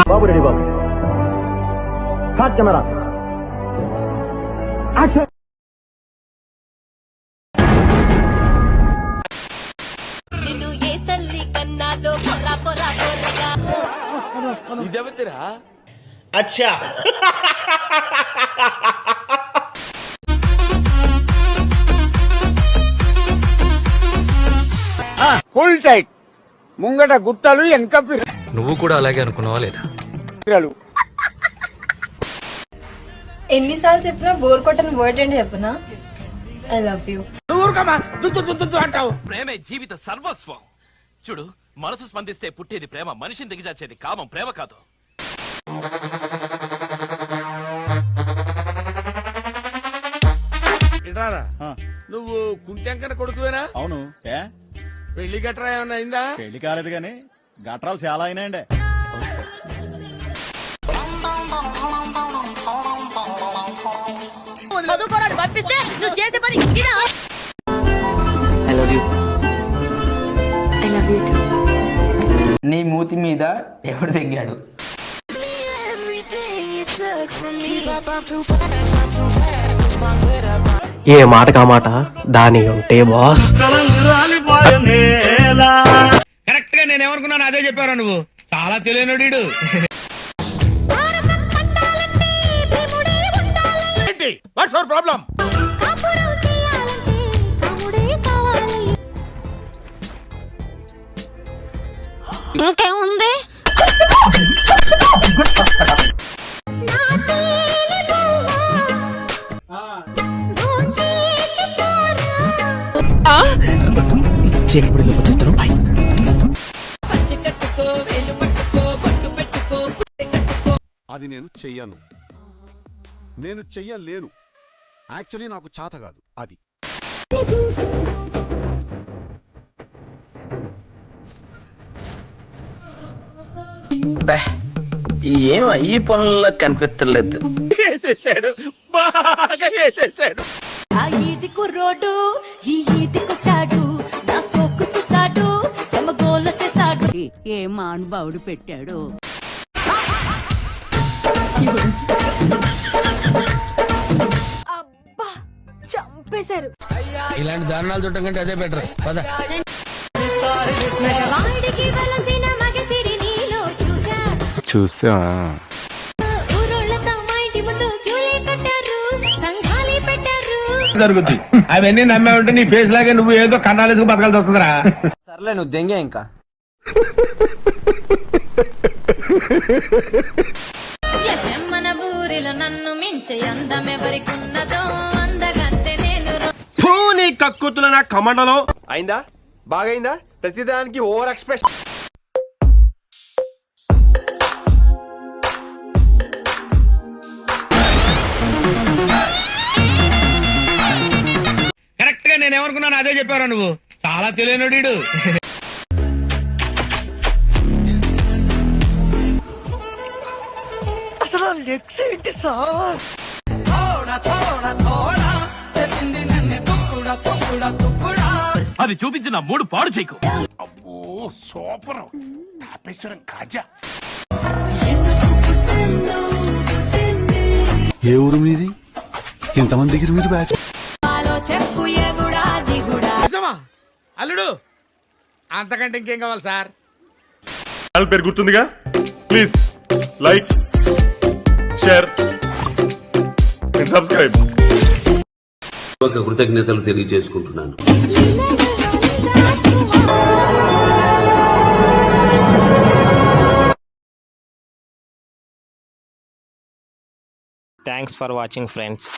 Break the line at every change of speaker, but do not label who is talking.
బాబు ready బాబు. Hot camera action.
నిన్ను ఏ తల్లి కన్నాదో పొరా పొరా పొరగా.
ఇదేవతిరా
అచ్చా
ఫుల్ టైట్ ముంగట గుట్టలు వెనక
నువ్వు కూడా అలాగే అనుకున్నావా లేదా?
పిల్లలు.
ఎన్నిసార్లు చెప్పినా బోర్ కొట్టని వర్డ్ ఏంటి చెప్పనా? I love you.
అంటావు.
ప్రేమే జీవిత సర్వస్వం. చూడు, మనసు స్పందిస్తే పుట్టేది ప్రేమ, మనిషిని దిగజార్చేది కామం, ప్రేమ కాదు. ఇటారా నువ్వు కుంటెంకన కొడుకువేనా?
అవును. ఏ
పెళ్లి గట్రా ఏమన్నా అయిందా?
పెళ్లి కాలేదు కానీ గట్రాలు చాలా అయినాయండి.
చదువుకోరాడు పంపిస్తే నువ్వు చేసే పని ఇదా?
I love you.
I love you two.
నీ మూతి మీద ఎవడు తెగ్గాడు?
ఏ మాట కామాట దాని ఉంటే బాస్.
కరెక్ట్ గా నేనేమనుకున్నాను అదే చెప్పారా నువ్వు. చాలా తెలియనుడు. What's our problem?
ఇంకేముంది?
అది నేను చెయ్యను. నేను చెయ్యలేను. యాక్చువల్లీ నాకు చేత కాదు అది.
ఏం ఈ పనుల్లో కనిపించలేదు.
వేసేసాడు, బాగా వేసేసాడు.
ఆ ఈది కుర్రోడు ఈ ఈదికొచ్చాడు, నా సోకు చూసాడు, చెమగోల చేసాడు. ఏ మానుభావుడు పెట్టాడు.
అబ్బా చంపేశారు.
ఇలాంటి దారుణాలు చూడటం కంటే అదే బెటర్. పద.
మగవాడికి వలసిన మగసిరి నీలో చూసా. ఊరోళ్ళతో మా ఇంటి ముందు క్యూలే కట్టారు, సంఘాలే పెట్టారు.
జరుగుద్ది. అవన్నీ నమ్మే ఉంటే నీ ఫేస్ లాగే నువ్వు ఏదో కన్నాలేసుకు బతకాల్సి వస్తుందిరా.
సర్లే నువ్వు దెంగే ఇంకా.
మన ఊరిలో నన్ను మించే అందం ఎవరికున్నదో అందగంతే నేను.
నీ కక్కుతుల నా కమండలో అయిందా? బాగైందా? ప్రతిదానికి ఓవర్ ఎక్స్ప్రెషన్.
కరెక్ట్ గా నేనేమనుకున్నాను అదే చెప్పారా నువ్వు. చాలా తెలియనుడు.
అసలు లెగ్స్ ఏంటి సార్?
అది చూపించిన మూడు పాడు చేయకు.
ఏ ఊరు మీది? ఇంతమంది దగ్గర మీరు బ్యాచ్.
చెప్పు ఎగుడా దిగుడా.
అల్లుడు, అంతకంటే ఇంకేం కావాలి సార్?
ఛానల్ పేరు గుర్తుందిగా? Please like, share and subscribe.
కృతజ్ఞతలు తెలియజేసుకుంటున్నాను.
Thanks for watching friends.